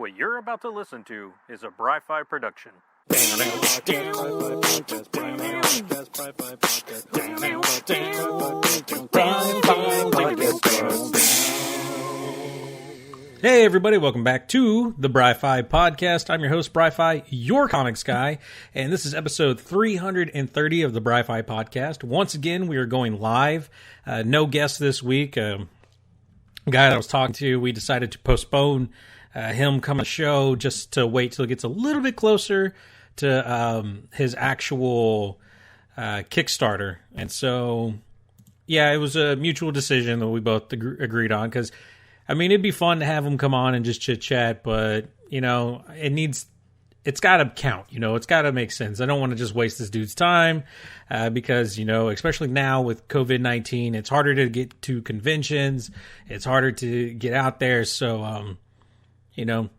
What you're about to listen to is a Bry-Fy production. Hey everybody, welcome back to the Bry-Fy podcast. I'm your host, Bry-Fy, your comics guy, and this is episode 330 of the Bry-Fy podcast. Once again, we are going live. No guest this week. Guy that I was talking to, we decided to postpone him coming to the show just to wait till it gets a little bit closer to his actual Kickstarter. And so, yeah, it was a mutual decision that we both agreed on because, I mean, it'd be fun to have him come on and just chit-chat, but, you know, it's got to count, you know, it's got to make sense. I don't want to just waste this dude's time because, you know, especially now with COVID-19, it's harder to get to conventions. It's harder to get out there. So, you know,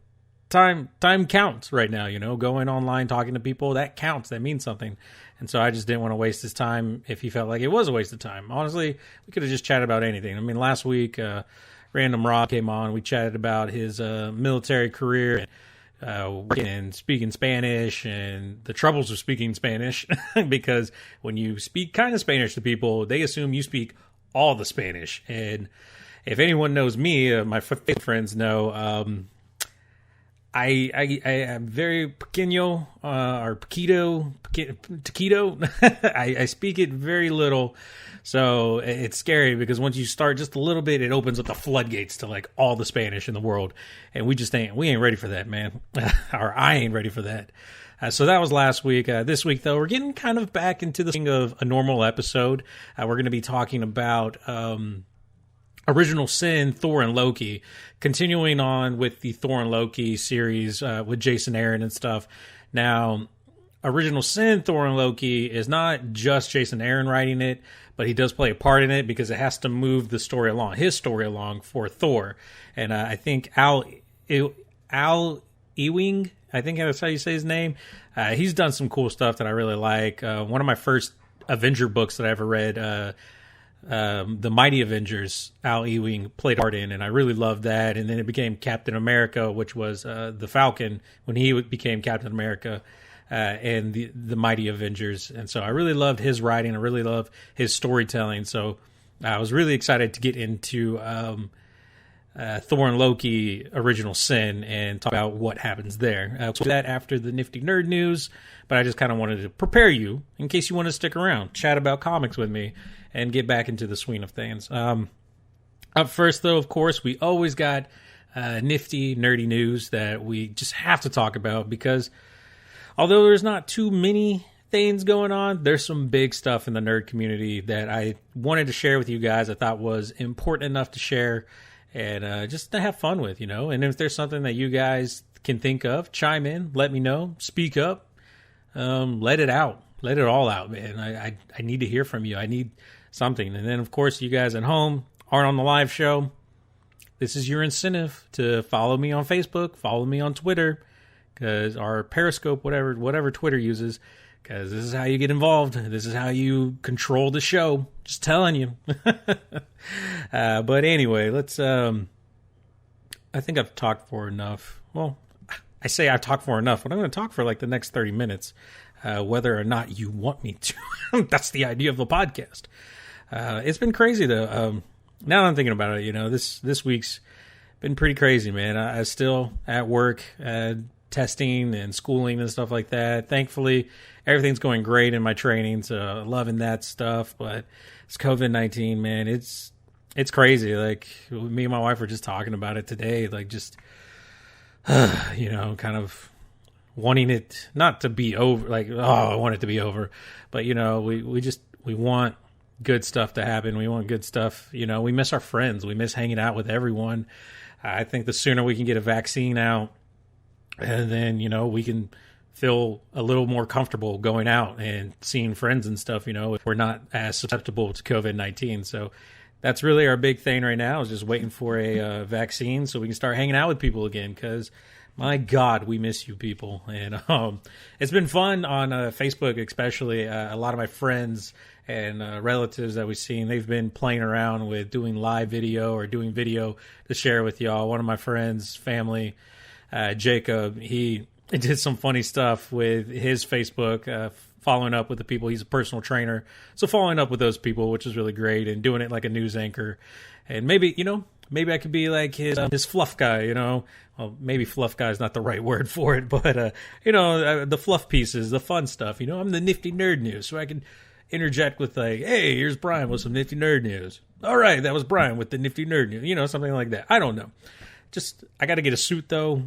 time counts right now, you know, going online, talking to people, that counts. That means something. And so I just didn't want to waste his time if he felt like it was a waste of time. Honestly, we could have just chatted about anything. I mean, last week, Random Rob came on. We chatted about his military career, working and speaking Spanish and the troubles of speaking Spanish because when you speak kind of Spanish to people, they assume you speak all the Spanish. And if anyone knows me, my friends know, I am very pequeño, or taquito. I speak it very little. So it's scary because once you start just a little bit, it opens up the floodgates to like all the Spanish in the world. And we ain't ready for that, man. Or I ain't ready for that. So that was last week. This week, though, we're getting kind of back into the thing of a normal episode. We're going to be talking about Original Sin, Thor, and Loki. Continuing on with the Thor and Loki series with Jason Aaron and stuff. Now, Original Sin, Thor, and Loki is not just Jason Aaron writing it, but he does play a part in it because it has to move the story along, his story along for Thor. And I think Al Ewing, I think that's how you say his name. He's done some cool stuff that I really like. One of my first Avenger books that I ever read, The Mighty Avengers, Al Ewing played a part in, and I really loved that. And then it became Captain America, which was the Falcon when he became Captain America. And the Mighty Avengers. And so I really loved his writing. I really love his storytelling. So I was really excited to get into Thor and Loki Original Sin and talk about what happens there. We'll do that after the nifty nerd news, but I just kind of wanted to prepare you in case you want to stick around, chat about comics with me, and get back into the swing of things. Up first, though, of course, we always got nifty, nerdy news that we just have to talk about because although there's not too many things going on, there's some big stuff in the nerd community that I wanted to share with you guys. I thought was important enough to share and just to have fun with, you know. And if there's something that you guys can think of, chime in, let me know, speak up, let it out, let it all out, man. I need to hear from you. I need something. And then, of course, you guys at home aren't on the live show. This is your incentive to follow me on Facebook, follow me on Twitter, because our Periscope, whatever Twitter uses, because this is how you get involved. This is how you control the show. Just telling you. But anyway, let's. I think I've talked for enough. Well, I say I've talked for enough, but I'm going to talk for like the next 30 minutes, whether or not you want me to. That's the idea of the podcast. It's been crazy though. Now that I'm thinking about it, you know, this week's been pretty crazy, man. I still at work. Testing and schooling and stuff like that. Thankfully, everything's going great in my training, so loving that stuff. But it's COVID-19, man. It's crazy. Like, me and my wife were just talking about it today. Like, just, you know, kind of wanting it not to be over. Like, oh, I want it to be over. But, you know, we want good stuff to happen. We want good stuff. You know, we miss our friends. We miss hanging out with everyone. I think the sooner we can get a vaccine out, and then, you know, we can feel a little more comfortable going out and seeing friends and stuff, you know, if we're not as susceptible to COVID-19. So that's really our big thing right now is just waiting for a vaccine so we can start hanging out with people again because, my God, we miss you people. And it's been fun on Facebook, especially. A lot of my friends and relatives that we've seen, they've been playing around with doing live video or doing video to share with y'all. One of my friends' family Jacob, he did some funny stuff with his Facebook, following up with the people. He's a personal trainer, so following up with those people, which is really great, and doing it like a news anchor. And maybe I could be like his fluff guy. Well, maybe fluff guy is not the right word for it, but the fluff pieces, the fun stuff. I'm the nifty nerd news, so I can interject with like, hey, here's Brian with some nifty nerd news. All right, that was Brian with the nifty nerd news. Something like that. I don't know. Just I got to get a suit though.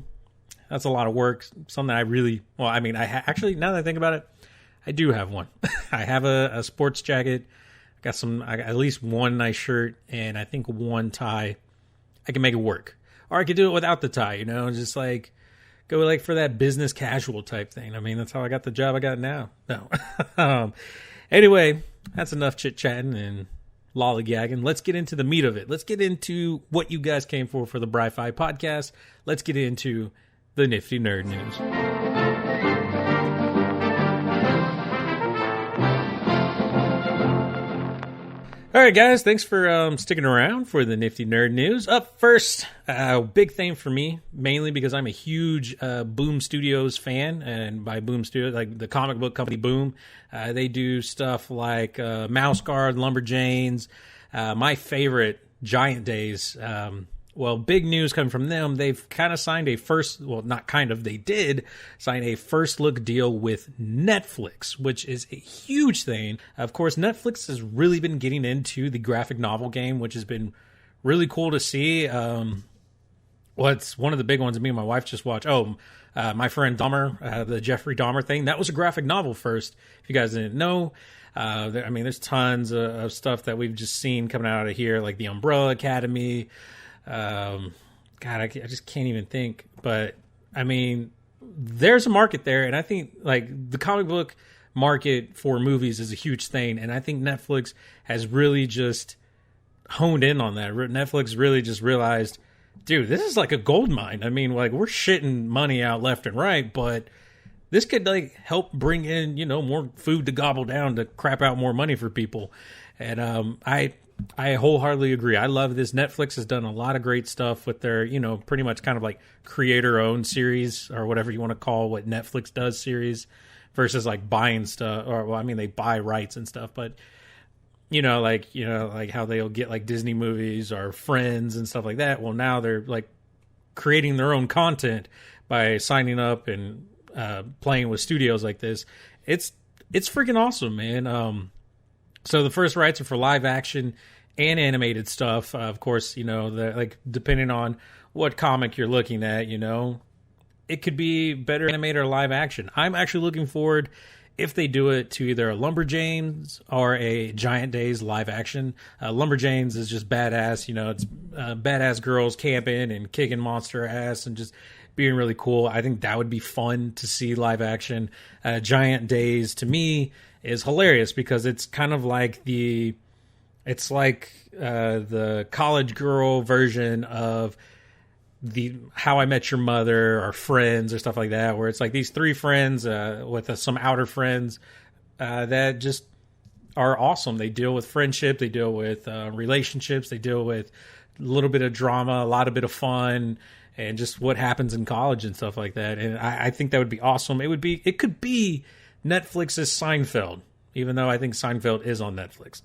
That's a lot of work. Something I really actually, now that I think about it, I do have one. I have a sports jacket. I got at least one nice shirt, and I think one tie. I can make it work. Or I could do it without the tie, just like go like for that business casual type thing. I mean, that's how I got the job I got now. No. Anyway, that's enough chit-chatting and lollygagging. Let's get into the meat of it. Let's get into what you guys came for the Bry-Fy podcast. Let's get into the nifty nerd news. All right, guys, thanks for sticking around for the nifty nerd news. Up first, big thing for me, mainly because I'm a huge Boom Studios fan, and by Boom Studios, like the comic book company Boom, they do stuff like Mouse Guard, Lumberjanes, my favorite, Giant Days. Well, big news coming from them. They've kind of signed they did sign a first look deal with Netflix, which is a huge thing. Of course, Netflix has really been getting into the graphic novel game, which has been really cool to see. It's one of the big ones me and my wife just watched. My friend Dahmer, the Jeffrey Dahmer thing. That was a graphic novel first, if you guys didn't know. There's tons of stuff that we've just seen coming out of here, like the Umbrella Academy. I just can't even think, but I mean, there's a market there, and I think like the comic book market for movies is a huge thing, and I think Netflix has really just honed in on that. Netflix really just realized, dude, this is like a gold mine. I mean, like we're shitting money out left and right, but this could like help bring in, more food to gobble down to crap out more money for people. And I wholeheartedly agree. I love this. Netflix has done a lot of great stuff with their, pretty much kind of like creator-owned series or whatever you want to call what Netflix does series versus like buying stuff. They buy rights and stuff, but like how they'll get like Disney movies or Friends and stuff like that. Well, now they're like creating their own content by signing up and playing with studios like this. It's freaking awesome, man. So the first rights are for live action and animated stuff. Of course, like depending on what comic you're looking at, it could be better animated or live action. I'm actually looking forward if they do it to either a Lumberjanes or a Giant Days live action. Lumberjanes is just badass. It's badass girls camping and kicking monster ass and just being really cool. I think that would be fun to see live action. Giant Days to me is hilarious because it's kind of like the college girl version of the How I Met Your Mother or Friends or stuff like that, where it's like these three friends with some outer friends that just are awesome. They deal with friendship, they deal with relationships, they deal with a little bit of drama, a lot of bit of fun, and just what happens in college and stuff like that. And I think that would be awesome. It could be Netflix's Seinfeld, even though I think Seinfeld is on Netflix.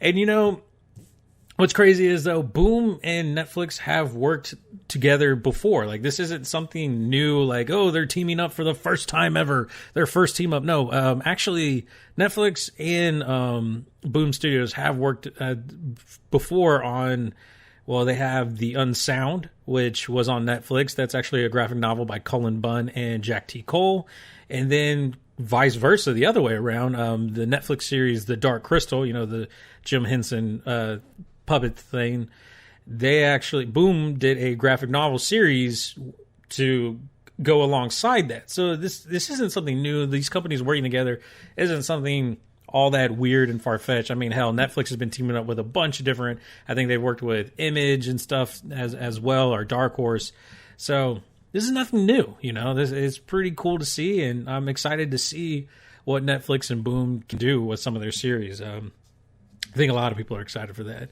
And what's crazy is though, Boom and Netflix have worked together before. Like this isn't something new, like, oh, they're teaming up for the first time ever, their first team up. No, actually Netflix and Boom Studios have worked before on, well, they have The Unsound, which was on Netflix. That's actually a graphic novel by Cullen Bunn and Jack T. Cole. And then vice versa, the other way around, the Netflix series The Dark Crystal, the Jim Henson puppet thing, Boom did a graphic novel series to go alongside that. So this isn't something new. These companies working together isn't something all that weird and far-fetched. I mean, hell, Netflix has been teaming up with a bunch of different, I think they've worked with Image and stuff as well, or Dark Horse. So this is nothing new, This is pretty cool to see, and I'm excited to see what Netflix and Boom can do with some of their series. I think a lot of people are excited for that.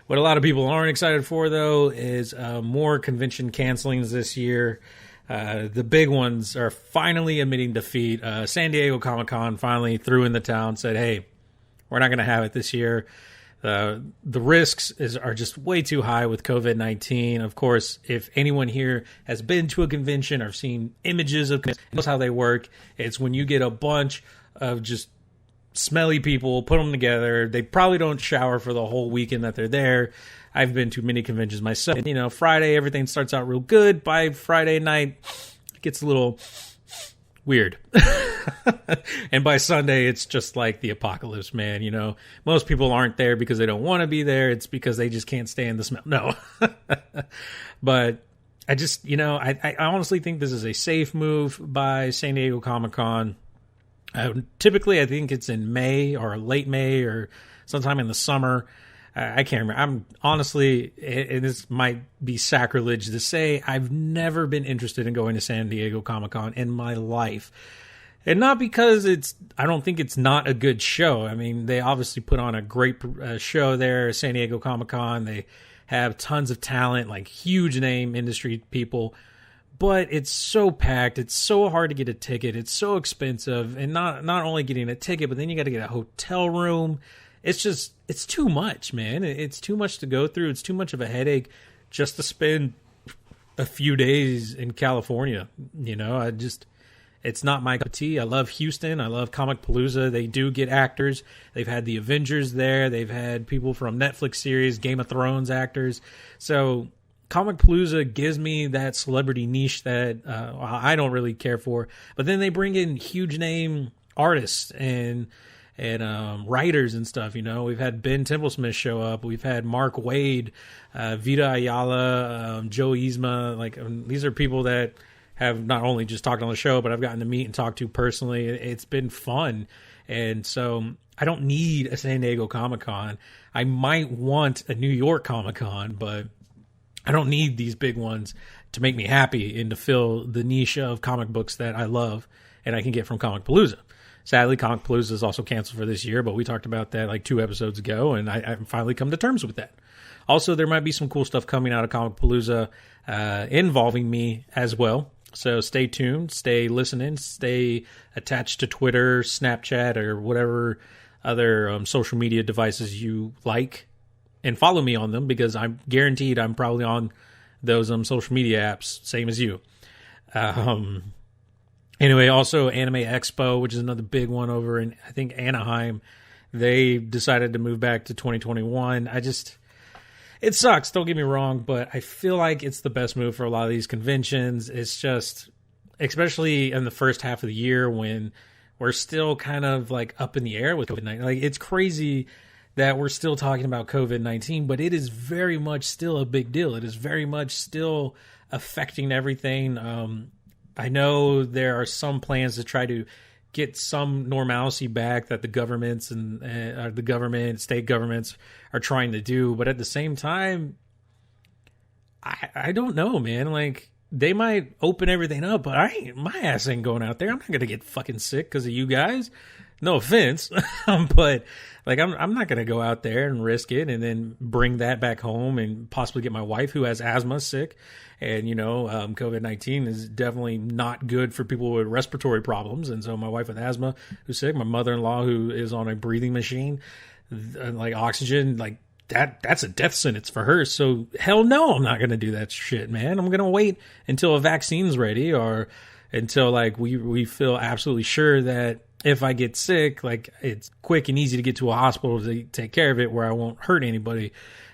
What a lot of people aren't excited for, though, is more convention cancelings this year. The big ones are finally admitting defeat. San Diego Comic-Con finally threw in the towel and said, hey, we're not going to have it this year. The risks are just way too high with COVID-19. Of course, if anyone here has been to a convention or seen images of knows how they work, it's when you get a bunch of just smelly people, put them together. They probably don't shower for the whole weekend that they're there. I've been to many conventions myself. And, you know, Friday, everything starts out real good. By Friday night, it gets a little weird. And by Sunday, it's just like the apocalypse, man. You know, most people aren't there because they don't want to be there. It's because they just can't stand the smell. No. But I just, you know, I honestly think this is a safe move by San Diego Comic-Con. Typically, I think it's in May or late May or sometime in the summer. I can't remember. I'm honestly, and this might be sacrilege to say, I've never been interested in going to San Diego Comic-Con in my life. And not because I don't think it's not a good show. I mean, they obviously put on a great show there, San Diego Comic-Con. They have tons of talent, like huge name industry people. But it's so packed. It's so hard to get a ticket. It's so expensive. And not only getting a ticket, but then you got to get a hotel room. It's too much, man. It's too much to go through. It's too much of a headache just to spend a few days in California. You know, it's not my cup of tea. I love Houston. I love Comic Palooza. They do get actors. They've had the Avengers there. They've had people from Netflix series, Game of Thrones actors. So Comic Palooza gives me that celebrity niche that I don't really care for. But then they bring in huge name artists and writers and stuff. You know, we've had Ben Templesmith show up. We've had Mark Waid, Vita Ayala, Joe Yzma. Like, these are people that have not only just talked on the show, but I've gotten to meet and talk to personally. It's been fun. And so I don't need a San Diego Comic-Con. I might want a New York Comic-Con, but I don't need these big ones to make me happy and to fill the niche of comic books that I love and I can get from Comic Palooza. Sadly, Comic Palooza is also canceled for this year, but we talked about that like 2 episodes ago, and I finally come to terms with that. Also, there might be some cool stuff coming out of Comic Palooza involving me as well. So stay tuned, stay listening, stay attached to Twitter, Snapchat, or whatever other social media devices you like, and follow me on them because I'm guaranteed I'm probably on those social media apps, same as you. Anyway, also Anime Expo, which is another big one over in, I think, Anaheim. They decided to move back to 2021. It sucks, don't get me wrong, but I feel like it's the best move for a lot of these conventions. It's just, especially in the first half of the year when we're still kind of like up in the air with COVID-19. Like, it's crazy that we're still talking about COVID-19, but it is very much still a big deal. It is very much still affecting everything. I know there are some plans to try to get some normalcy back that the governments and the government, state governments are trying to do. But at the same time, I don't know, man. Like, they might open everything up, but my ass ain't going out there. I'm not going to get fucking sick because of you guys. No offense, but like, I'm not going to go out there and risk it and then bring that back home and possibly get my wife who has asthma sick. And, you know, COVID-19 is definitely not good for people with respiratory problems. And so my wife with asthma who's sick, my mother-in-law who is on a breathing machine, like oxygen, like that's a death sentence for her. So hell no, I'm not going to do that shit, man. I'm going to wait until a vaccine's ready or until like we feel absolutely sure that if I get sick, like it's quick and easy to get to a hospital to take care of it where I won't hurt anybody.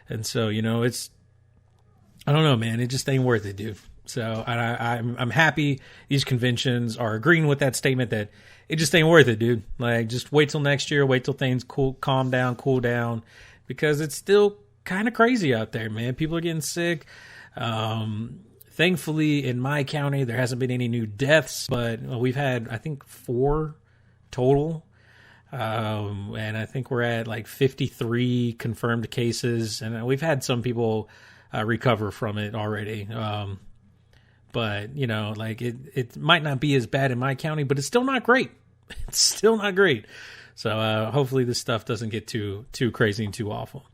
And so, you know, I don't know, man. It just ain't worth it, dude. So I'm happy these conventions are agreeing with that statement that it just ain't worth it, dude. Like, just wait till next year. Wait till things calm down, because it's still kind of crazy out there, man. People are getting sick. Thankfully, in my county, there hasn't been any new deaths, but we've had, I think, 4 total. And I think we're at like 53 confirmed cases, and we've had some people recover from it already. But, you know, like it might not be as bad in my county, but it's still not great. It's still not great. So hopefully this stuff doesn't get too crazy and too awful.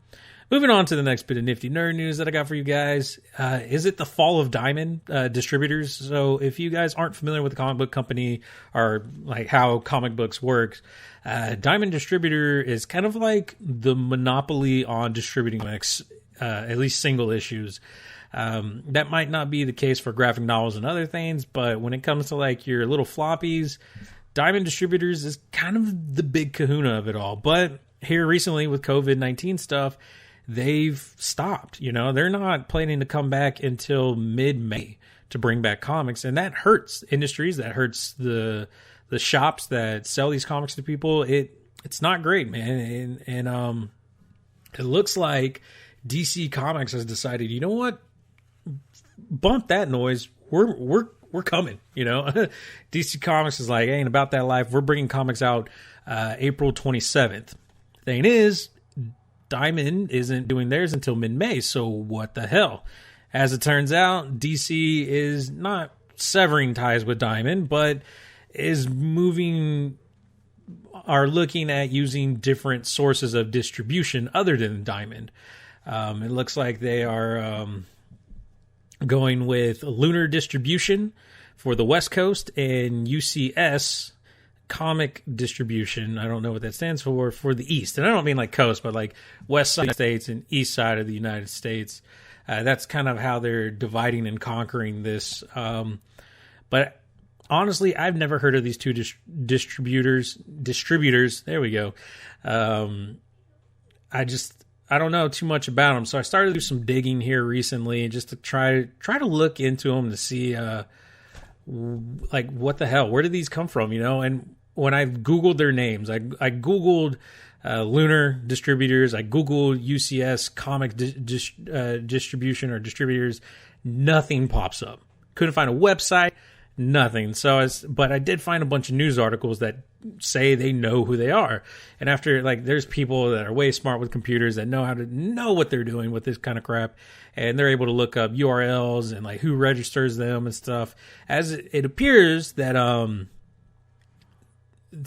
Moving on to the next bit of nifty nerd news that I got for you guys. Is it the fall of Diamond distributors? So if you guys aren't familiar with the comic book company or like how comic books work, Diamond Distributor is kind of like the monopoly on distributing comics, at least single issues. That might not be the case for graphic novels and other things, but when it comes to like your little floppies, Diamond Distributors is kind of the big kahuna of it all. But here recently with COVID-19 stuff, they've stopped. They're not planning to come back until mid-May to bring back comics, and that hurts industries. That hurts the shops that sell these comics to people. It's not great, man. And it looks like DC Comics has decided, you know what? Bump that noise. We're coming. DC Comics is like, ain't about that life. We're bringing comics out April 27th. Thing is, Diamond isn't doing theirs until mid-May, so what the hell? As it turns out, DC is not severing ties with Diamond, but is looking at using different sources of distribution other than Diamond. It looks like they are going with Lunar Distribution for the West Coast and UCS Comic Distribution. I don't know what that stands for the East. And I don't mean like coast, but like West side of the States and East side of the United States. That's kind of how they're dividing and conquering this. But honestly, I've never heard of these two distributors. There we go. I don't know too much about them. So I started to do some digging here recently just to try to look into them to see like what the hell, where did these come from? And when I Googled their names, I Googled Lunar Distributors, I Googled UCS Comic Distribution or Distributors, nothing pops up. Couldn't find a website, nothing. But I did find a bunch of news articles that say they know who they are. And after, like, there's people that are way smart with computers that know what they're doing with this kind of crap. And they're able to look up URLs and like who registers them and stuff. As it appears that,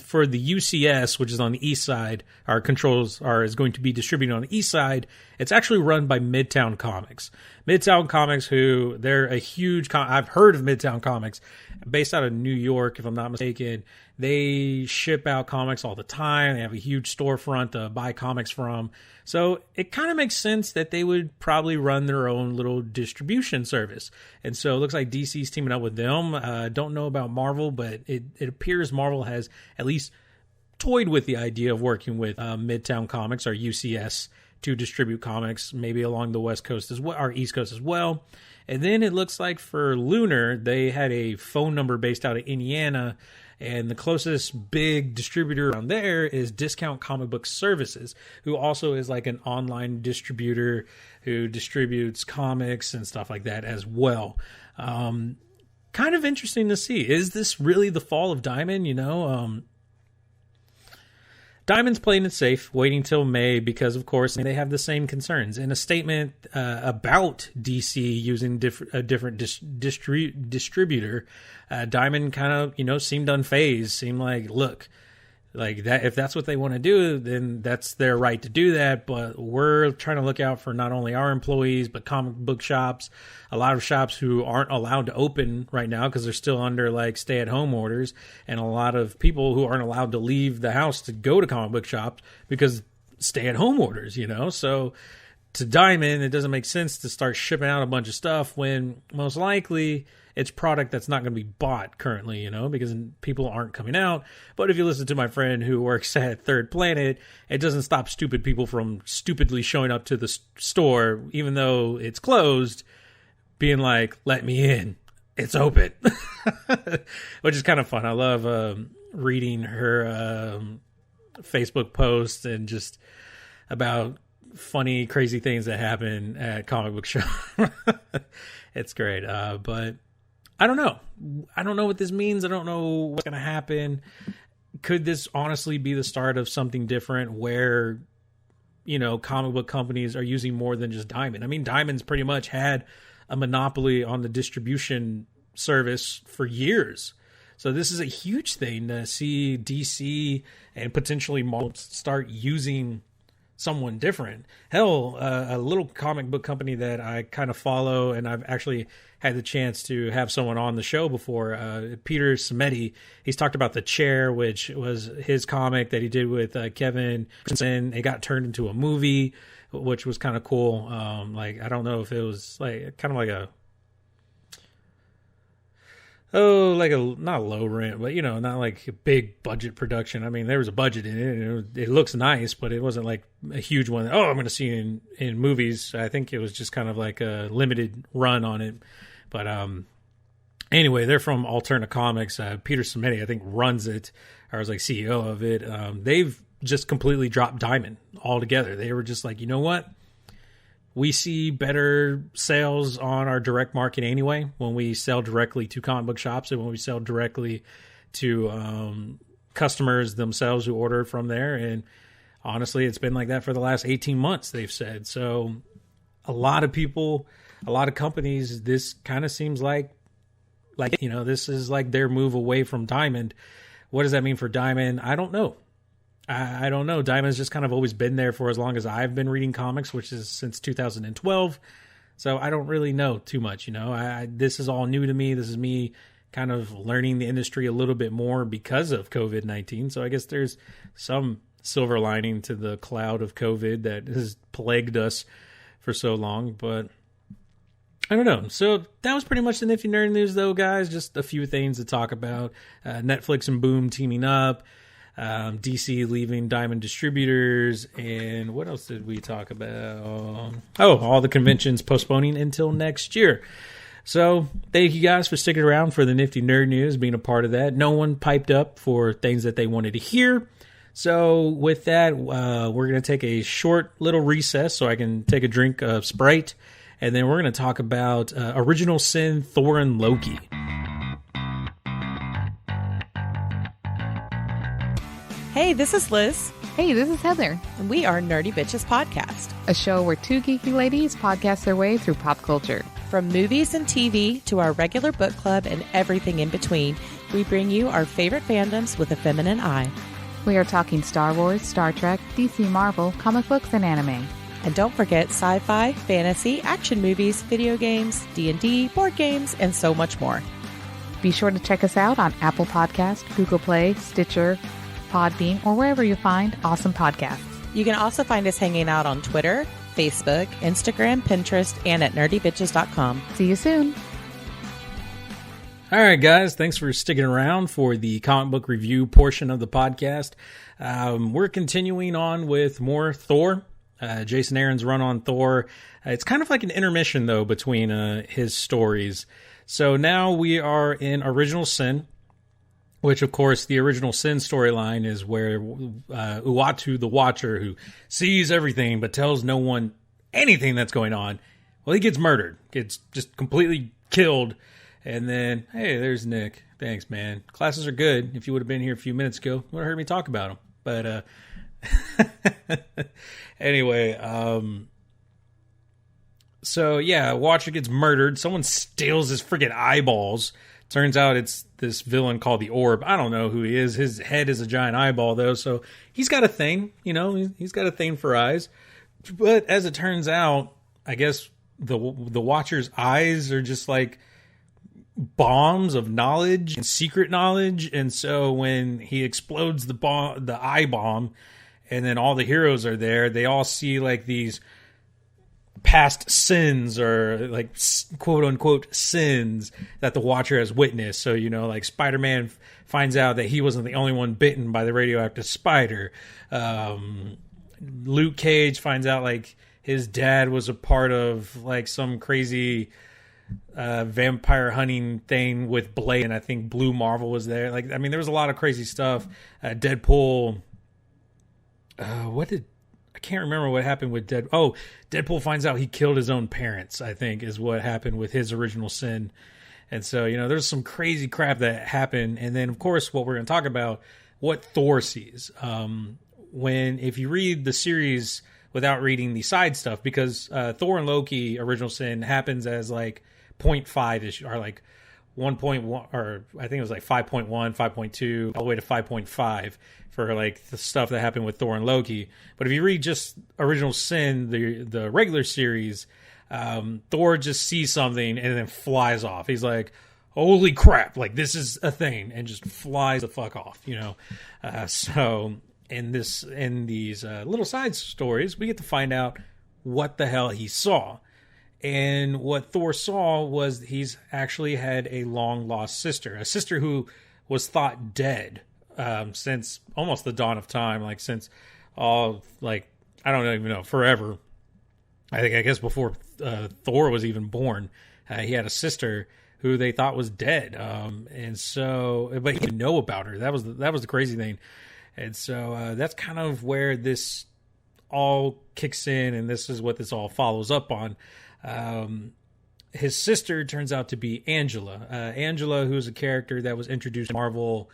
for the UCS, which is on the east side, our controls is going to be distributed on the east side. It's actually run by Midtown Comics. Midtown Comics, who they're a huge, I've heard of Midtown Comics, based out of New York, if I'm not mistaken. They ship out comics all the time. They have a huge storefront to buy comics from. So it kind of makes sense that they would probably run their own little distribution service. And so it looks like DC's teaming up with them. Don't know about Marvel, but it appears Marvel has at least toyed with the idea of working with Midtown Comics or UCS to distribute comics, maybe along the West Coast as well, or East Coast as well. And then it looks like for Lunar, they had a phone number based out of Indiana, and the closest big distributor around there is Discount Comic Book Services, who also is like an online distributor who distributes comics and stuff like that as well. Kind of interesting to see. Is this really the fall of Diamond? Diamond's playing it safe, waiting till May because, of course, they have the same concerns. In a statement about DC using a different distributor, Diamond kind of, seemed unfazed, seemed like, look, like that. If that's what they want to do, then that's their right to do that. But we're trying to look out for not only our employees, but comic book shops, a lot of shops who aren't allowed to open right now because they're still under like stay-at-home orders, and a lot of people who aren't allowed to leave the house to go to comic book shops because stay-at-home orders, So to Diamond, it doesn't make sense to start shipping out a bunch of stuff when most likely it's product that's not going to be bought currently, because people aren't coming out. But if you listen to my friend who works at Third Planet, it doesn't stop stupid people from stupidly showing up to the store, even though it's closed, being like, let me in. It's open. Which is kind of fun. I love reading her Facebook posts and just about funny, crazy things that happen at comic book show. It's great. But I don't know. I don't know what this means. I don't know what's going to happen. Could this honestly be the start of something different where, comic book companies are using more than just Diamond? I mean, Diamond's pretty much had a monopoly on the distribution service for years. So this is a huge thing to see DC and potentially Marvel start using someone different. Hell, a little comic book company that I kind of follow, and I've actually had the chance to have someone on the show before, Peter Simeti. He's talked about The Chair, which was his comic that he did with Kevin. It got turned into a movie, which was kind of cool. Like, I don't know if it was like kind of like a not low rent, but not like a big budget production. I mean, there was a budget in it, and it looks nice, but it wasn't like a huge one. Oh, I'm going to see it in movies. I think it was just kind of like a limited run on it. But anyway, they're from Alterna Comics. Peter Simeti, I think, runs it, or was like CEO of it. They've just completely dropped Diamond altogether. They were just like, you know what? We see better sales on our direct market anyway, when we sell directly to comic book shops and when we sell directly to customers themselves who order from there. And honestly, it's been like that for the last 18 months, they've said. So a lot of people, a lot of companies, this kind of seems like, this is like their move away from Diamond. What does that mean for Diamond? I don't know. I don't know. Diamond's just kind of always been there for as long as I've been reading comics, which is since 2012. So I don't really know too much, this is all new to me. This is me kind of learning the industry a little bit more because of COVID-19. So I guess there's some silver lining to the cloud of COVID that has plagued us for so long, but I don't know. So that was pretty much the Nifty Nerd News, though, guys. Just a few things to talk about. Netflix and Boom teaming up. DC leaving Diamond Distributors, and what else did we talk about? Oh, all the conventions postponing until next year. So thank you guys for sticking around for the Nifty Nerd News, being a part of that. No one piped up for things that they wanted to hear. So with that, we're going to take a short little recess so I can take a drink of Sprite, and then we're going to talk about Original Sin, Thor, and Loki. Hey, this is Liz. Hey, this is Heather. And we are Nerdy Bitches Podcast, a show where two geeky ladies podcast their way through pop culture. From movies and TV to our regular book club and everything in between, we bring you our favorite fandoms with a feminine eye. We are talking Star Wars, Star Trek, DC Marvel, comic books, and anime. And don't forget sci-fi, fantasy, action movies, video games, D&D, board games, and so much more. Be sure to check us out on Apple Podcast, Google Play, Stitcher, Podbean, or wherever you find awesome podcasts. You can also find us hanging out on Twitter, Facebook, Instagram, Pinterest, and at nerdybitches.com. See you soon. All right, guys. Thanks for sticking around for the comic book review portion of the podcast. We're continuing on with more Thor. Jason Aaron's run on Thor. It's kind of like an intermission, though, between his stories. So now we are in Original Sin, which, of course, the Original Sin storyline is where Uatu, the Watcher, who sees everything but tells no one anything that's going on, well, he gets murdered, gets just completely killed. And then, hey, there's Nick. Thanks, man. Classes are good. If you would have been here a few minutes ago, you would have heard me talk about them. But anyway, so yeah, Watcher gets murdered. Someone steals his freaking eyeballs. Turns out it's this villain called the Orb. I don't know who he is. His head is a giant eyeball, though, so he's got a thing. He's got a thing for eyes. But as it turns out, I guess the Watcher's eyes are just like bombs of knowledge and secret knowledge. And so when he explodes the eye bomb, and then all the heroes are there, they all see like these past sins, or like quote unquote sins that the Watcher has witnessed. So, like Spider-Man finds out that he wasn't the only one bitten by the radioactive spider. Luke Cage finds out like his dad was a part of like some crazy vampire hunting thing with Blade, and I think Blue Marvel was there. Like, I mean, there was a lot of crazy stuff. Deadpool. I can't remember what happened with Deadpool finds out he killed his own parents, I think, is what happened with his Original Sin. And so, there's some crazy crap that happened. And then, of course, what we're going to talk about, what Thor sees. If you read the series without reading the side stuff, because Thor and Loki Original Sin happens as like 0.5-ish, or like 1.1, or I think it was like 5.1, 5.2, all the way to 5.5 for like the stuff that happened with Thor and Loki. But if you read just Original Sin, the regular series, Thor just sees something and then flies off. He's like, holy crap, like this is a thing, and just flies the fuck off, you know? So in these little side stories, we get to find out what the hell he saw. And what Thor saw was he's actually had a long lost sister, a sister who was thought dead since almost the dawn of time, like since all, like, I don't even know, forever. I guess before Thor was even born, he had a sister who they thought was dead. And so, but he didn't know about her. That was the crazy thing. And so that's kind of where this all kicks in, and this is what this all follows up on. His sister turns out to be Angela. Angela, who's a character that was introduced in Marvel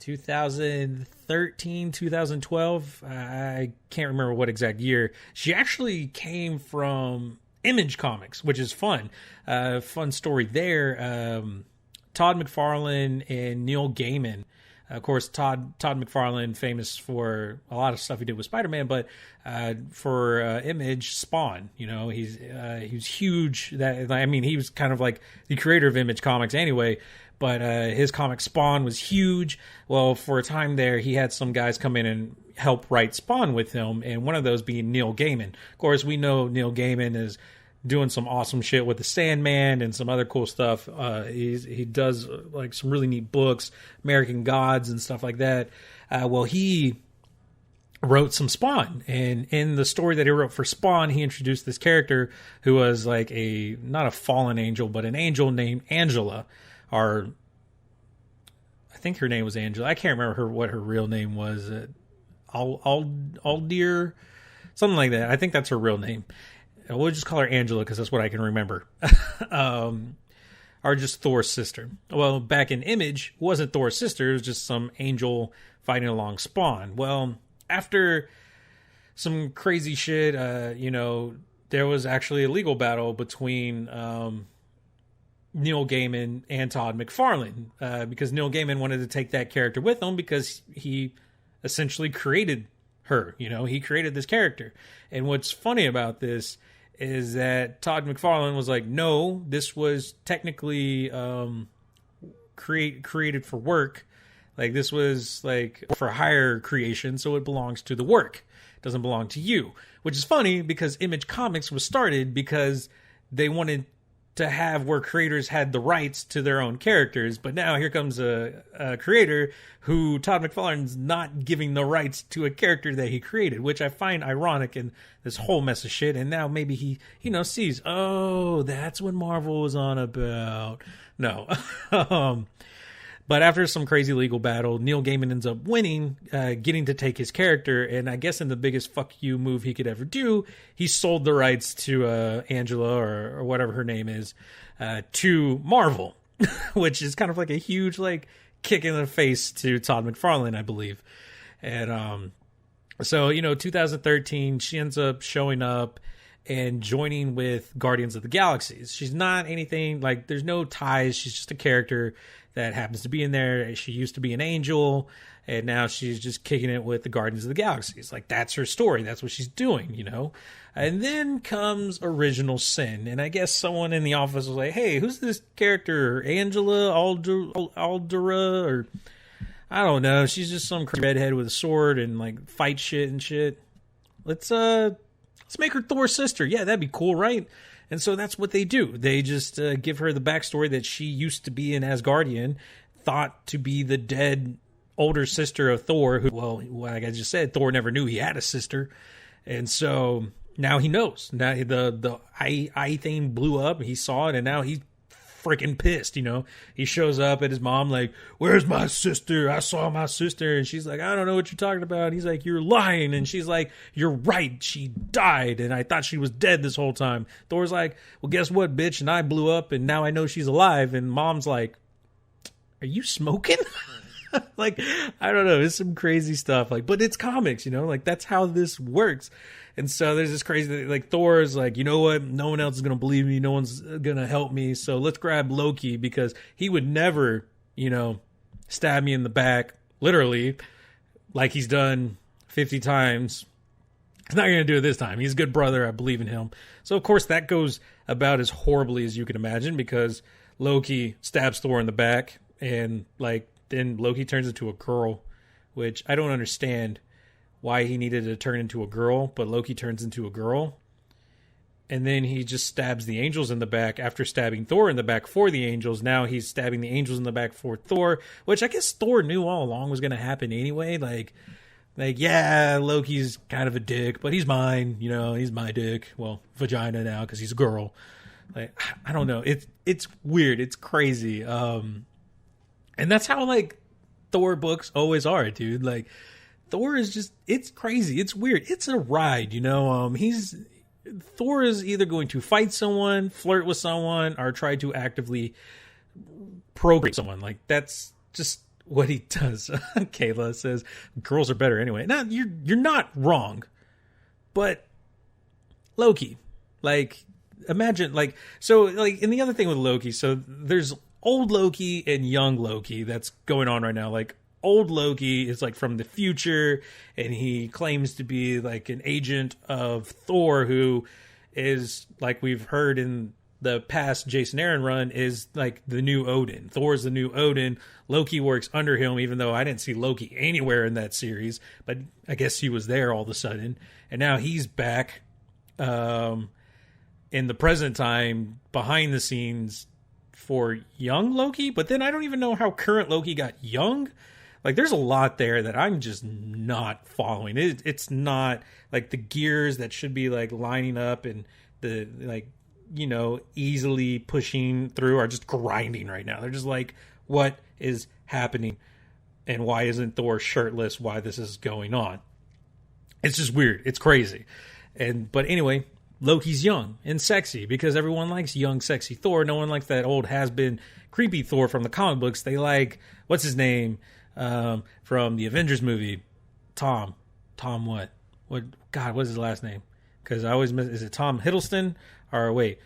2013, 2012. I can't remember what exact year. She actually came from Image Comics, which is fun. Fun story there. Todd McFarlane and Neil Gaiman. Of course, Todd McFarlane, famous for a lot of stuff he did with Spider-Man, but for Image, Spawn. You know, he was huge. He was kind of like the creator of Image Comics anyway. But his comic Spawn was huge. Well, for a time there, he had some guys come in and help write Spawn with him, and one of those being Neil Gaiman. Of course, we know Neil Gaiman is doing some awesome shit with the Sandman and some other cool stuff. He does like some really neat books, American Gods and stuff like that. Well, he wrote some Spawn, and in the story that he wrote for Spawn, he introduced this character who was like not a fallen angel, but an angel named Angela. I think her name was Angela. I can't remember what her real name was. Aldir, something like that. I think that's her real name. We'll just call her Angela because that's what I can remember. Or just Thor's sister. Well, back in Image, it wasn't Thor's sister. It was just some angel fighting along Spawn. Well, after some crazy shit, there was actually a legal battle between Neil Gaiman and Todd McFarlane, because Neil Gaiman wanted to take that character with him because he essentially created her. You know, he created this character. And what's funny about this is that Todd McFarlane was like, no, this was technically created for work. Like, this was like for hire creation, so it belongs to the work. It doesn't belong to you. Which is funny because Image Comics was started because they wanted to have where creators had the rights to their own characters, but now here comes a creator who Todd McFarlane's not giving the rights to a character that he created, which I find ironic in this whole mess of shit. And now maybe he sees, oh, that's what Marvel was on about. No. But after some crazy legal battle, Neil Gaiman ends up winning, getting to take his character. And I guess in the biggest fuck you move he could ever do, he sold the rights to Angela or whatever her name is to Marvel, which is kind of like a huge like kick in the face to Todd McFarlane, I believe. And so 2013, she ends up showing up and joining with Guardians of the Galaxies. She's not anything like, there's no ties. She's just a character that happens to be in there. She used to be an angel, and now she's just kicking it with the Guardians of the Galaxies. Like, that's her story. That's what she's doing, And then comes Original Sin, and I guess someone in the office was like, hey, who's this character? Angela Aldera, or I don't know. She's just some redhead with a sword and, like, fight shit and shit. Let's make her Thor's sister. Yeah, that'd be cool, right? And so that's what they do. They just give her the backstory that she used to be an Asgardian, thought to be the dead older sister of Thor, who, well, like I just said, Thor never knew he had a sister. And so now he knows. Now the eye thing blew up, he saw it, and now he's freaking pissed, He shows up at his mom like, where's my sister? I saw my sister. And she's like, I don't know what you're talking about. He's like, you're lying. And she's like, you're right. She died. And I thought she was dead this whole time. Thor's like, well, guess what, bitch? And I blew up and now I know she's alive. And mom's like, are you smoking? Like, I don't know, it's some crazy stuff. Like, but it's comics, like that's how this works. And so there's this crazy, like Thor is like, you know what? No one else is gonna believe me. No one's gonna help me. So let's grab Loki because he would never, stab me in the back, literally, like he's done 50 times. He's not gonna do it this time. He's a good brother. I believe in him. So of course that goes about as horribly as you can imagine because Loki stabs Thor in the back and then Loki turns into a girl, which I don't understand why he needed to turn into a girl, but Loki turns into a girl. And then he just stabs the angels in the back after stabbing Thor in the back for the angels. Now he's stabbing the angels in the back for Thor, which I guess Thor knew all along was going to happen anyway. Like, yeah, Loki's kind of a dick, but he's mine, he's my dick. Well, vagina now because he's a girl. Like, I don't know. It's weird. It's crazy. And that's how, Thor books always are, dude. Like, Thor is just, it's crazy. It's weird. It's a ride, Thor is either going to fight someone, flirt with someone, or try to actively procreate someone. Like, that's just what he does. Kayla says, girls are better anyway. Now, you're not wrong. But, Loki, imagine, and the other thing with Loki, so there's old Loki and young Loki that's going on right now. Like, old Loki is from the future, and he claims to be an agent of Thor, who is, like we've heard in the past Jason Aaron run, is the new Odin. Thor's the new Odin. Loki works under him, even though I didn't see Loki anywhere in that series, but I guess he was there all of a sudden. And now he's back in the present time behind the scenes for young Loki, but then I don't even know how current Loki got young. There's a lot there that I'm just not following. It's not the gears that should be lining up and the easily pushing through are just grinding right now. They're just what is happening and why isn't Thor shirtless? Why this is going on? It's just weird. It's crazy. But anyway, Loki's young and sexy because everyone likes young, sexy Thor. No one likes that old has-been creepy Thor from the comic books. They what's his name? From the Avengers movie, Tom what? God, what's his last name? Because I always miss. Is it Tom Hiddleston? Or wait,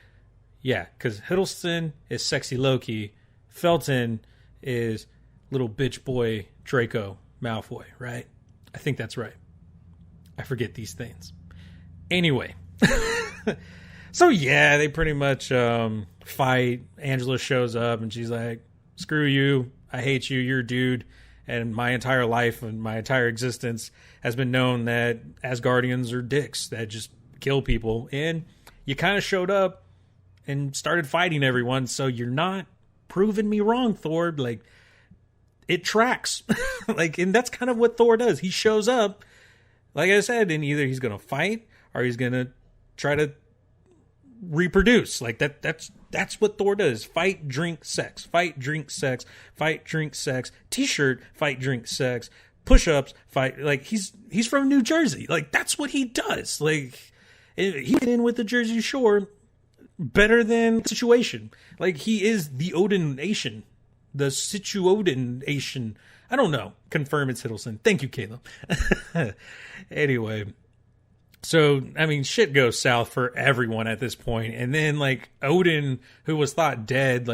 yeah, because Hiddleston is sexy Loki, Felton is little bitch boy Draco Malfoy, right? I think that's right. I forget these things. Anyway, so yeah, they pretty much fight. Angela shows up and she's like, "Screw you! I hate you! You're a dude." And my entire life and my entire existence has been known that Asgardians are dicks that just kill people. And you kind of showed up and started fighting everyone. So you're not proving me wrong, Thor. It tracks. And that's kind of what Thor does. He shows up, like I said, and either he's going to fight or he's going to try to reproduce. That's what Thor does. Fight, drink, sex. Fight, drink, sex. Fight, drink, sex. T-shirt, fight, drink, sex. Push-ups, fight. He's from New Jersey. That's what he does. He went in with the Jersey Shore better than Situation. He is the Odin Nation. The Situ-Odin Nation. I don't know. Confirm it's Hiddleston. Thank you, Caleb. Anyway. So, I mean, shit goes south for everyone at this point. And then, Odin, who was thought dead,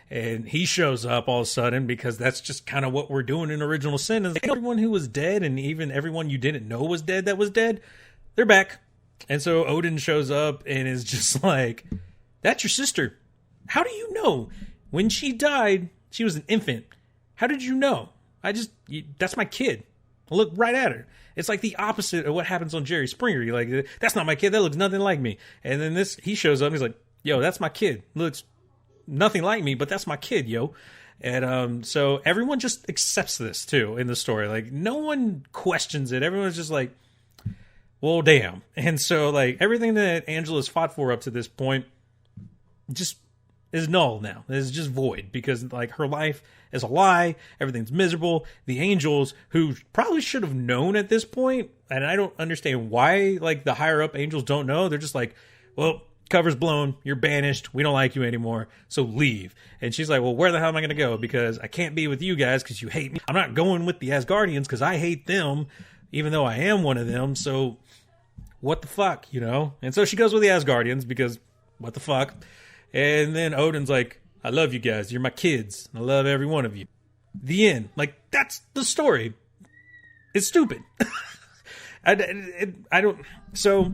and he shows up all of a sudden because that's just kind of what we're doing in Original Sin. Is everyone who was dead and even everyone you didn't know was dead that was dead, they're back. And so Odin shows up and is just like, that's your sister. How do you know? When she died, she was an infant. How did you know? That's my kid. I look right at her. It's the opposite of what happens on Jerry Springer. You're like, that's not my kid. That looks nothing like me. And then he shows up and he's like, yo, that's my kid. Looks nothing like me, but that's my kid, yo. And so everyone just accepts this too in the story. No one questions it. Everyone's just like, well, damn. And so everything that Angela's fought for up to this point just is null now. It's just void because her life is a lie. Everything's miserable. The angels, who probably should have known at this point, and I don't understand why the higher up angels don't know. They're just well, cover's blown, you're banished, we don't like you anymore, so leave. And she's like, well, where the hell am I going to go? Because I can't be with you guys because you hate me. I'm not going with the Asgardians because I hate them, even though I am one of them, so what the fuck, you know? And so she goes with the Asgardians because what the fuck? And then Odin's like, I love you guys, you're my kids, I love every one of you. The end. Like, that's the story. It's stupid. I don't, so...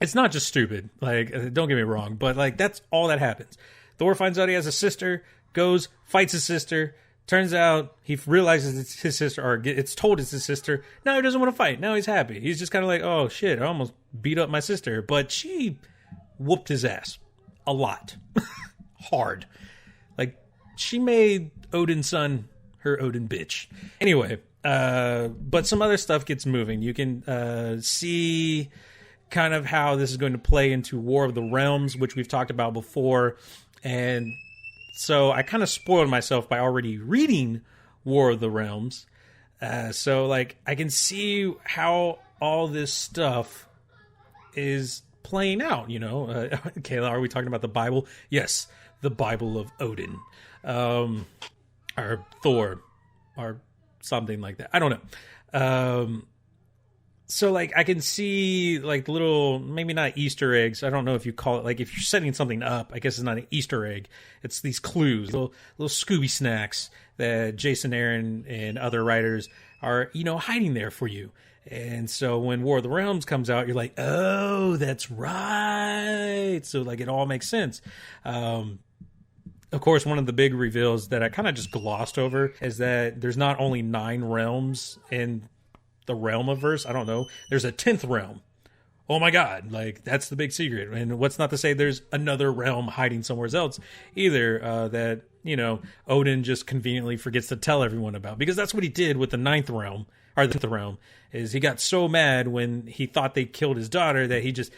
It's not just stupid, like, don't get me wrong, but, like, that's all that happens. Thor finds out he has a sister, goes, fights his sister, turns out he realizes it's his sister, or it's told it's his sister. Now he doesn't want to fight. Now he's happy. He's just kind of like, oh, shit, I almost beat up my sister. But she whooped his ass. A lot. Hard. Like, she made Odin's son her Odin bitch. Anyway, but some other stuff gets moving. You can see... kind of how this is going to play into War of the Realms, which we've talked about before. And so I kind of spoiled myself by already reading War of the Realms. So, like, I can see how all this stuff is playing out, you know. Kayla, are we talking about the Bible? Yes, the Bible of Odin. Or Thor. Or something like that. I don't know. So, like, I can see, like, little, maybe not Easter eggs. I don't know if you call it, like, if you're setting something up, I guess it's not an Easter egg. It's these clues, little Scooby snacks that Jason Aaron and other writers are, you know, hiding there for you. And so when War of the Realms comes out, you're like, oh, that's right. So, like, it all makes sense. Of course, one of the big reveals that I kind of just glossed over is that there's not only 9 realms in the realm of verse. I don't know. There's a 10th realm. Oh my God. Like, that's the big secret. And what's not to say there's another realm hiding somewhere else either, that, you know, Odin just conveniently forgets to tell everyone about, because that's what he did with the 9th realm, or the 10th realm, is he got so mad when he thought they killed his daughter that he just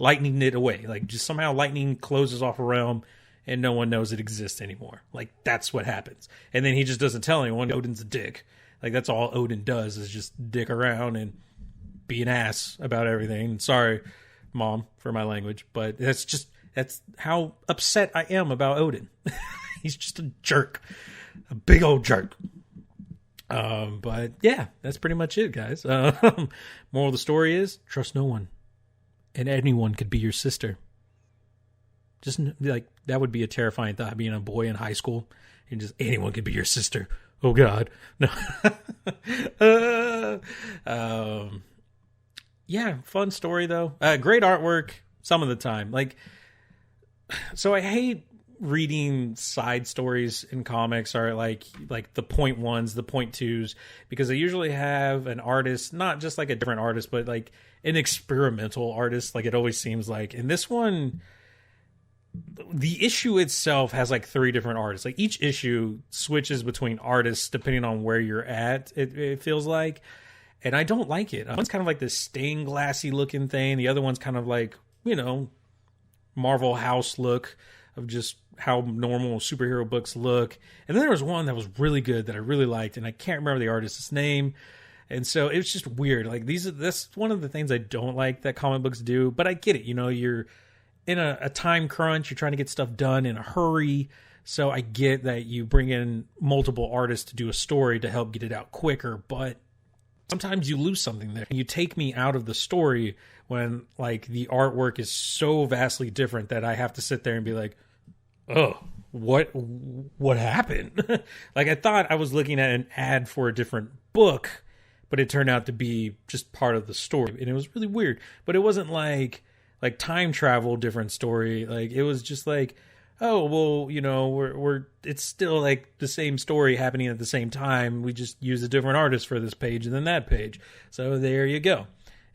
lightninged it away. Like, just somehow lightning closes off a realm and no one knows it exists anymore. Like, that's what happens. And then he just doesn't tell anyone. Odin's a dick. Like, that's all Odin does, is just dick around and be an ass about everything. Sorry, Mom, for my language, but that's how upset I am about Odin. He's just a jerk. A big old jerk. But yeah, that's pretty much it, guys. Moral of the story is, trust no one. And anyone could be your sister. Just, like, that would be a terrifying thought, being a boy in high school. And just, anyone could be your sister. Oh God, no. Yeah, fun story though. Great artwork some of the time. Like, so I hate reading side stories in comics, or like the point ones, the point twos, because they usually have an artist, not just like a different artist, but like an experimental artist. Like, it always seems like. And this one, the issue itself has like 3 different artists. Like, each issue switches between artists depending on where you're at, it feels like. And I don't like it. One's kind of like this stained glassy looking thing. The other one's kind of like, you know, Marvel House look of just how normal superhero books look. And then there was one that was really good that I really liked, and I can't remember the artist's name. And so it was just weird. Like, that's one of the things I don't like that comic books do. But I get it. You know, you're in a time crunch, you're trying to get stuff done in a hurry. So I get that you bring in multiple artists to do a story to help get it out quicker, but sometimes you lose something there. You take me out of the story when, like, the artwork is so vastly different that I have to sit there and be like, oh, what happened? Like, I thought I was looking at an ad for a different book, but it turned out to be just part of the story. And it was really weird, but it wasn't like time travel, different story. Like, it was just like, oh, well, you know, it's still like the same story happening at the same time. We just use a different artist for this page than that page. So there you go.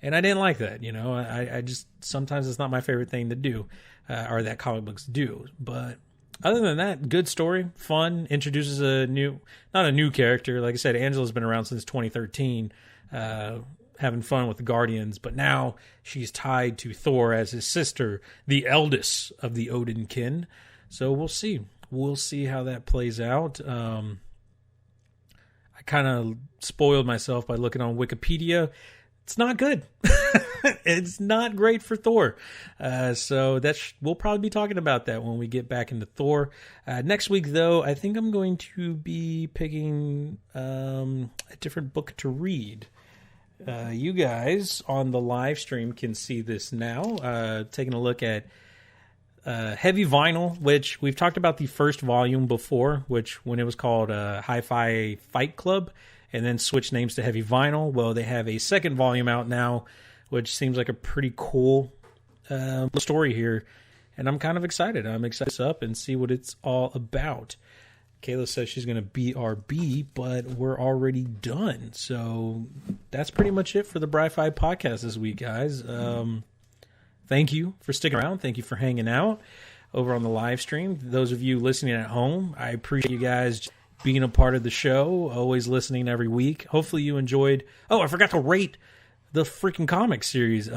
And I didn't like that, you know. I just, sometimes it's not my favorite thing to do, or that comic books do. But other than that, good story, fun, introduces not a new character. Like I said, Angela's been around since 2013, having fun with the Guardians, but now she's tied to Thor as his sister, the eldest of the Odin kin. So we'll see. We'll see how that plays out. I kind of spoiled myself by looking on Wikipedia. it's not good. It's not great for Thor. So we'll probably be talking about that when we get back into Thor. Next week, though, I think I'm going to be picking a different book to read. You guys on the live stream can see this now. Taking a look at Heavy Vinyl, which we've talked about the first volume before, which when it was called Hi-Fi Fight Club, and then switched names to Heavy Vinyl. Well, they have a second volume out now, which seems like a pretty cool story here. And I'm kind of excited. I'm excited to up and see what it's all about. Kayla says she's going to BRB, but we're already done. So that's pretty much it for the Bry-Fy podcast this week, guys. Thank you for sticking around. Thank you for hanging out over on the live stream. Those of you listening at home, I appreciate you guys being a part of the show, always listening every week. Hopefully you enjoyed. Oh, I forgot to rate the freaking comic series.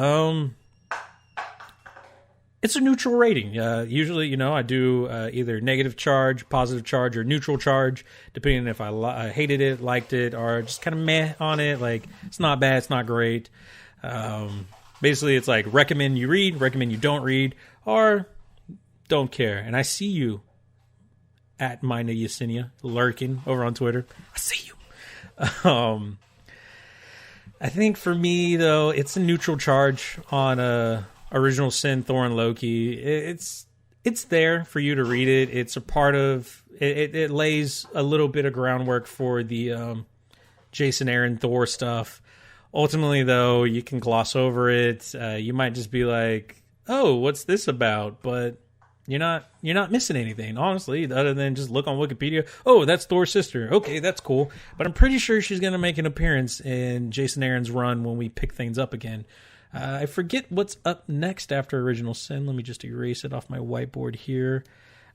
It's a neutral rating. Usually, I do either negative charge, positive charge, or neutral charge, depending if I hated it, liked it, or just kind of meh on it. Like, it's not bad, it's not great. Basically, it's like recommend you read, recommend you don't read, or don't care. And I see you at Mina Yesenia lurking over on Twitter. I see you. I think for me, though, it's a neutral charge on Original Sin, Thor, and Loki. It's there for you to read it. It's a part of it. It lays a little bit of groundwork for the Jason Aaron Thor stuff. Ultimately, though, you can gloss over it. You might just be like, "Oh, what's this about?" But you're not missing anything, honestly, other than just look on Wikipedia. Oh, that's Thor's sister. Okay, that's cool. But I'm pretty sure she's going to make an appearance in Jason Aaron's run when we pick things up again. I forget what's up next after Original Sin. Let me just erase it off my whiteboard here.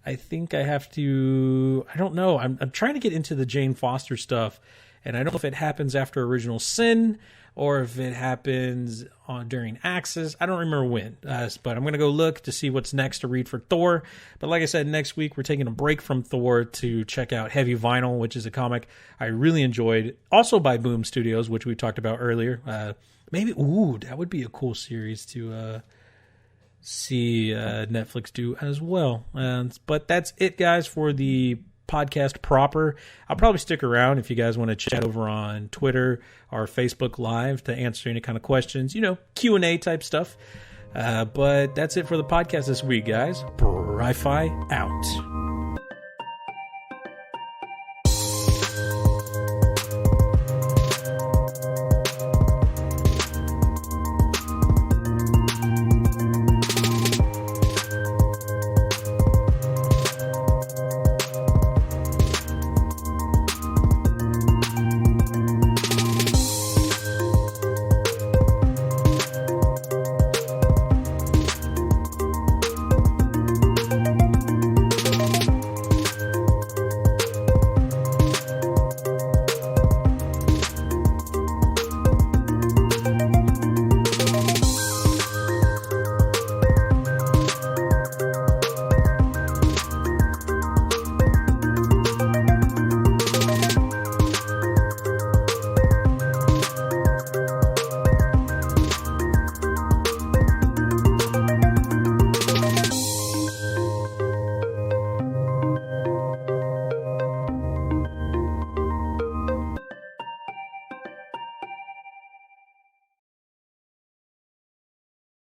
I think I have to... I don't know. I'm trying to get into the Jane Foster stuff, and I don't know if it happens after Original Sin or if it happens during Axis. I don't remember when, but I'm going to go look to see what's next to read for Thor. But like I said, next week we're taking a break from Thor to check out Heavy Vinyl, which is a comic I really enjoyed, also by Boom Studios, which we talked about earlier. Maybe, that would be a cool series to see Netflix do as well. But that's it, guys, for the podcast proper. I'll probably stick around if you guys want to chat over on Twitter or Facebook Live to answer any kind of questions, Q&A type stuff. But that's it for the podcast this week, guys. Bry-Fy out.